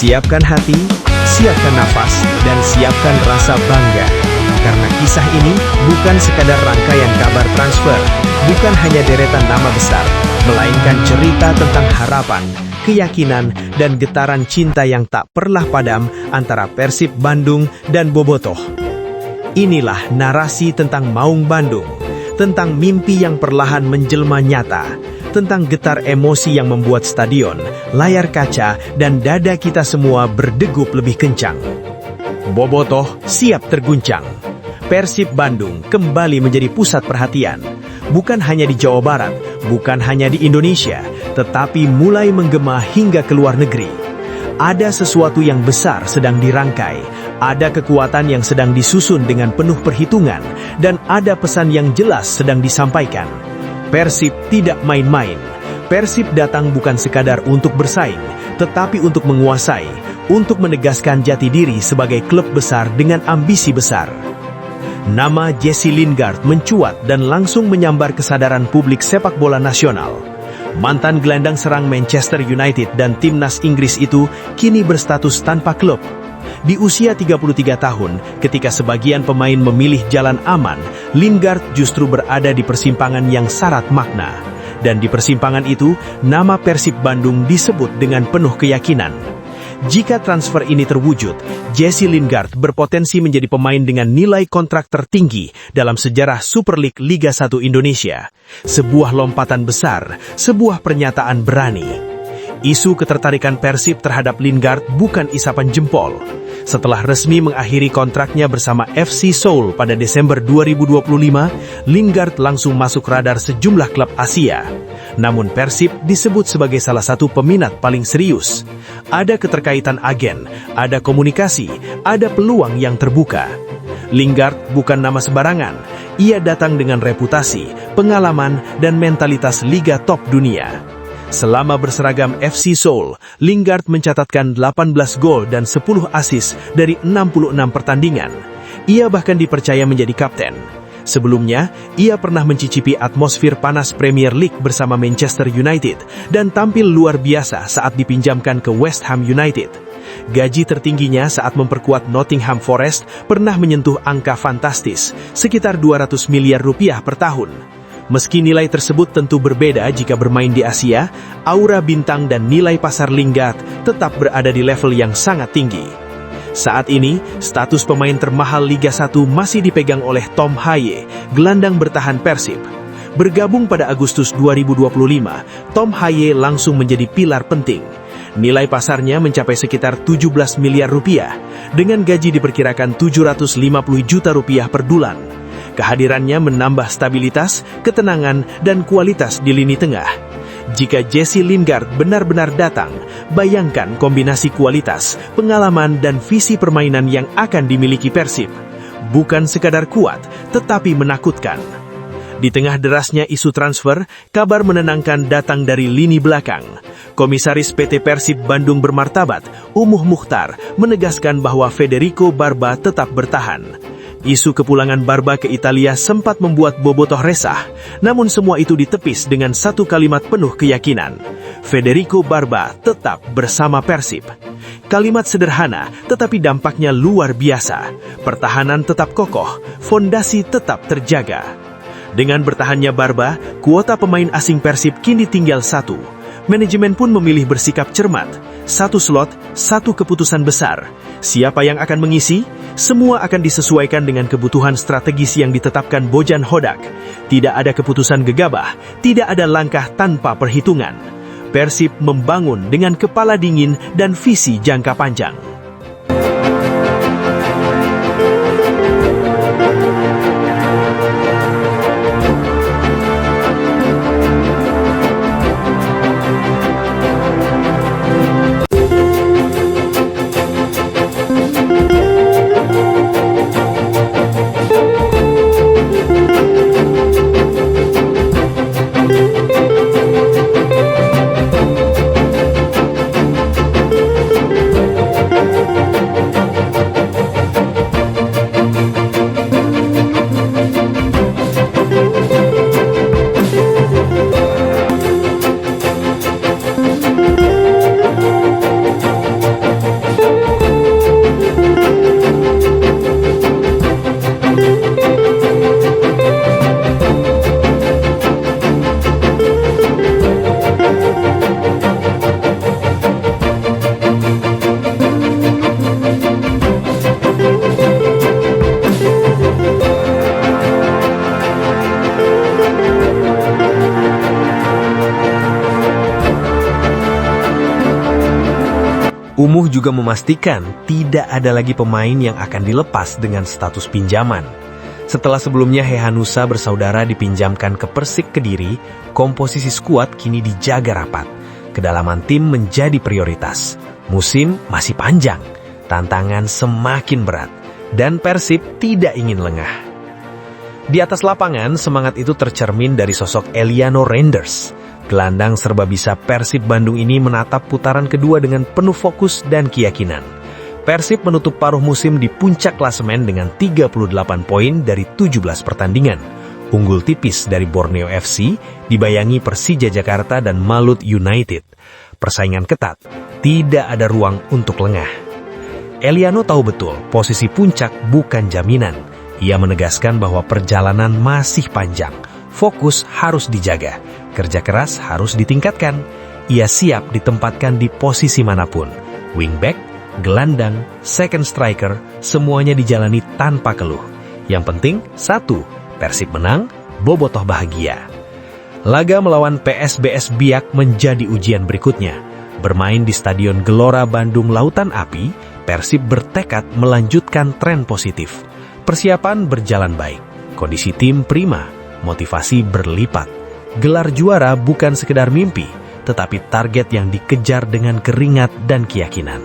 Siapkan hati, siapkan nafas, dan siapkan rasa bangga. Karena kisah ini bukan sekadar rangkaian kabar transfer, bukan hanya deretan nama besar, melainkan cerita tentang harapan, keyakinan, dan getaran cinta yang tak pernah padam antara Persib Bandung dan Bobotoh. Inilah narasi tentang Maung Bandung, tentang mimpi yang perlahan menjelma nyata, tentang getar emosi yang membuat stadion, layar kaca, dan dada kita semua berdegup lebih kencang. Bobotoh siap terguncang. Persib Bandung kembali menjadi pusat perhatian. Bukan hanya di Jawa Barat, bukan hanya di Indonesia, tetapi mulai menggema hingga ke luar negeri. Ada sesuatu yang besar sedang dirangkai, ada kekuatan yang sedang disusun dengan penuh perhitungan, dan ada pesan yang jelas sedang disampaikan. Persib tidak main-main. Persib datang bukan sekadar untuk bersaing, tetapi untuk menguasai, untuk menegaskan jati diri sebagai klub besar dengan ambisi besar. Nama Jesse Lingard mencuat dan langsung menyambar kesadaran publik sepak bola nasional. Mantan gelandang serang Manchester United dan timnas Inggris itu kini berstatus tanpa klub. Di usia 33 tahun, ketika sebagian pemain memilih jalan aman, Lingard justru berada di persimpangan yang syarat makna. Dan di persimpangan itu, nama Persib Bandung disebut dengan penuh keyakinan. Jika transfer ini terwujud, Jesse Lingard berpotensi menjadi pemain dengan nilai kontrak tertinggi dalam sejarah Super League Liga 1 Indonesia. Sebuah lompatan besar, sebuah pernyataan berani. Isu ketertarikan Persib terhadap Lingard bukan isapan jempol. Setelah resmi mengakhiri kontraknya bersama FC Seoul pada Desember 2025, Lingard langsung masuk radar sejumlah klub Asia. Namun Persib disebut sebagai salah satu peminat paling serius. Ada keterkaitan agen, ada komunikasi, ada peluang yang terbuka. Lingard bukan nama sembarangan. Ia datang dengan reputasi, pengalaman, dan mentalitas liga top dunia. Selama berseragam FC Seoul, Lingard mencatatkan 18 gol dan 10 assist dari 66 pertandingan. Ia bahkan dipercaya menjadi kapten. Sebelumnya, ia pernah mencicipi atmosfer panas Premier League bersama Manchester United dan tampil luar biasa saat dipinjamkan ke West Ham United. Gaji tertingginya saat memperkuat Nottingham Forest pernah menyentuh angka fantastis, sekitar 200 miliar rupiah per tahun. Meski nilai tersebut tentu berbeda jika bermain di Asia, aura bintang dan nilai pasar Lingard tetap berada di level yang sangat tinggi. Saat ini, status pemain termahal Liga 1 masih dipegang oleh Tom Haye, gelandang bertahan Persib. Bergabung pada Agustus 2025, Tom Haye langsung menjadi pilar penting. Nilai pasarnya mencapai sekitar 17 miliar rupiah, dengan gaji diperkirakan 750 juta rupiah per bulan. Kehadirannya menambah stabilitas, ketenangan, dan kualitas di lini tengah. Jika Jesse Lingard benar-benar datang, bayangkan kombinasi kualitas, pengalaman, dan visi permainan yang akan dimiliki Persib. Bukan sekadar kuat, tetapi menakutkan. Di tengah derasnya isu transfer, kabar menenangkan datang dari lini belakang. Komisaris PT Persib Bandung bermartabat, Umuh Mukhtar, menegaskan bahwa Federico Barba tetap bertahan. Isu kepulangan Barba ke Italia sempat membuat Bobotoh resah, namun semua itu ditepis dengan satu kalimat penuh keyakinan. Federico Barba tetap bersama Persib. Kalimat sederhana, tetapi dampaknya luar biasa. Pertahanan tetap kokoh, fondasi tetap terjaga. Dengan bertahannya Barba, kuota pemain asing Persib kini tinggal 1. Manajemen pun memilih bersikap cermat. 1 slot, 1 keputusan besar. Siapa yang akan mengisi? Semua akan disesuaikan dengan kebutuhan strategis yang ditetapkan Bojan Hodak. Tidak ada keputusan gegabah, tidak ada langkah tanpa perhitungan. Persib membangun dengan kepala dingin dan visi jangka panjang. Umuh juga memastikan tidak ada lagi pemain yang akan dilepas dengan status pinjaman. Setelah sebelumnya Hehanussa bersaudara dipinjamkan ke Persik Kediri, komposisi skuad kini dijaga rapat. Kedalaman tim menjadi prioritas. Musim masih panjang, tantangan semakin berat, dan Persib tidak ingin lengah. Di atas lapangan, semangat itu tercermin dari sosok Eliano Reinders. Gelandang serba bisa Persib Bandung ini menatap putaran kedua dengan penuh fokus dan keyakinan. Persib menutup paruh musim di puncak klasemen dengan 38 poin dari 17 pertandingan. Unggul tipis dari Borneo FC, dibayangi Persija Jakarta dan Malut United. Persaingan ketat, tidak ada ruang untuk lengah. Eliano tahu betul posisi puncak bukan jaminan. Ia menegaskan bahwa perjalanan masih panjang, fokus harus dijaga, kerja keras harus ditingkatkan. Ia siap ditempatkan di posisi manapun. Wingback, gelandang, second striker, semuanya dijalani tanpa keluh. Yang penting, satu, Persib menang, bobotoh bahagia. Laga melawan PSBS Biak menjadi ujian berikutnya. Bermain di Stadion Gelora Bandung Lautan Api, Persib bertekad melanjutkan tren positif. Persiapan berjalan baik, kondisi tim prima, motivasi berlipat. Gelar juara bukan sekedar mimpi, tetapi target yang dikejar dengan keringat dan keyakinan.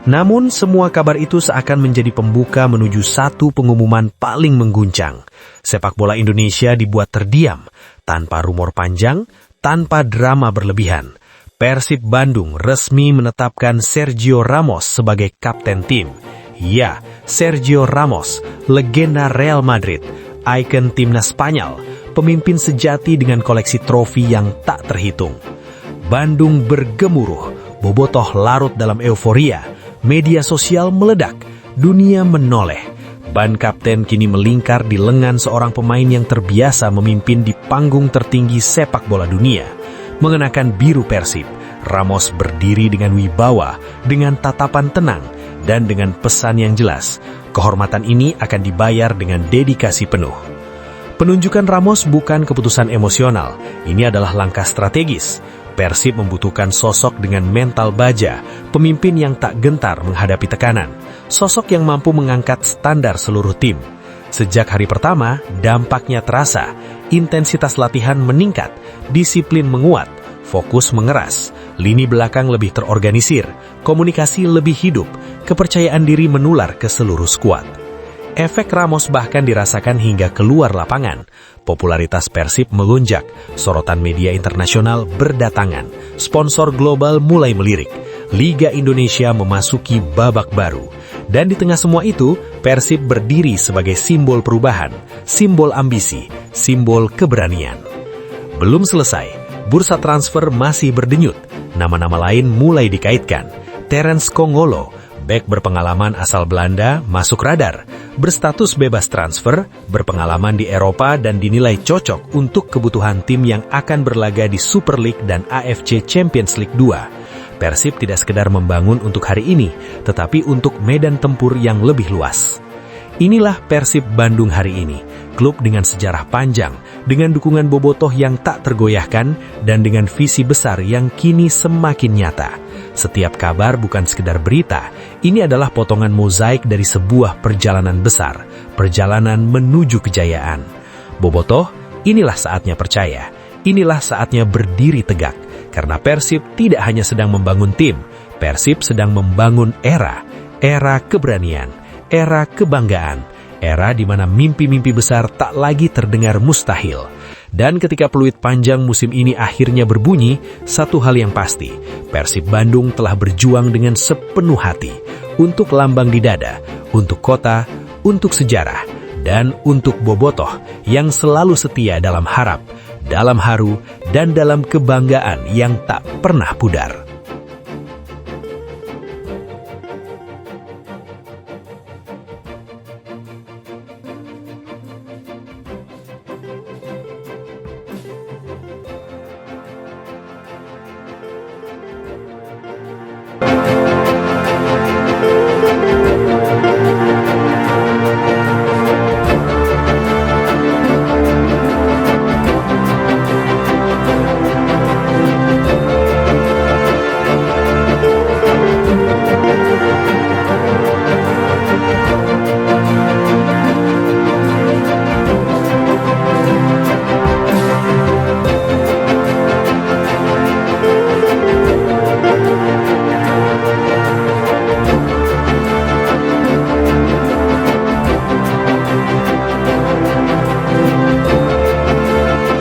Namun, semua kabar itu seakan menjadi pembuka menuju satu pengumuman paling mengguncang. Sepak bola Indonesia dibuat terdiam, tanpa rumor panjang, tanpa drama berlebihan. Persib Bandung resmi menetapkan Sergio Ramos sebagai kapten tim. Ya, Sergio Ramos, legenda Real Madrid, ikon timnas Spanyol, pemimpin sejati dengan koleksi trofi yang tak terhitung. Bandung bergemuruh, bobotoh larut dalam euforia, media sosial meledak, dunia menoleh. Ban kapten kini melingkar di lengan seorang pemain yang terbiasa memimpin di panggung tertinggi sepak bola dunia. Mengenakan biru Persib, Ramos berdiri dengan wibawa, dengan tatapan tenang, dan dengan pesan yang jelas. Kehormatan ini akan dibayar dengan dedikasi penuh. Penunjukan Ramos bukan keputusan emosional, ini adalah langkah strategis. Persib membutuhkan sosok dengan mental baja, pemimpin yang tak gentar menghadapi tekanan, sosok yang mampu mengangkat standar seluruh tim. Sejak hari pertama, dampaknya terasa, intensitas latihan meningkat, disiplin menguat, fokus mengeras, lini belakang lebih terorganisir, komunikasi lebih hidup, kepercayaan diri menular ke seluruh skuad. Efek Ramos bahkan dirasakan hingga keluar lapangan. Popularitas Persib melonjak, sorotan media internasional berdatangan, sponsor global mulai melirik, Liga Indonesia memasuki babak baru. Dan di tengah semua itu, Persib berdiri sebagai simbol perubahan, simbol ambisi, simbol keberanian. Belum selesai, bursa transfer masih berdenyut, nama-nama lain mulai dikaitkan. Terence Kongolo, bek berpengalaman asal Belanda, masuk radar, berstatus bebas transfer, berpengalaman di Eropa dan dinilai cocok untuk kebutuhan tim yang akan berlaga di Super League dan AFC Champions League 2. Persib tidak sekedar membangun untuk hari ini, tetapi untuk medan tempur yang lebih luas. Inilah Persib Bandung hari ini, klub dengan sejarah panjang, dengan dukungan bobotoh yang tak tergoyahkan, dan dengan visi besar yang kini semakin nyata. Setiap kabar bukan sekedar berita, ini adalah potongan mozaik dari sebuah perjalanan besar, perjalanan menuju kejayaan. Bobotoh, inilah saatnya percaya, inilah saatnya berdiri tegak, karena Persib tidak hanya sedang membangun tim, Persib sedang membangun era keberanian, era kebanggaan, era di mana mimpi-mimpi besar tak lagi terdengar mustahil. Dan ketika peluit panjang musim ini akhirnya berbunyi, satu hal yang pasti, Persib Bandung telah berjuang dengan sepenuh hati, untuk lambang di dada, untuk kota, untuk sejarah, dan untuk bobotoh yang selalu setia dalam harap, dalam haru, dan dalam kebanggaan yang tak pernah pudar.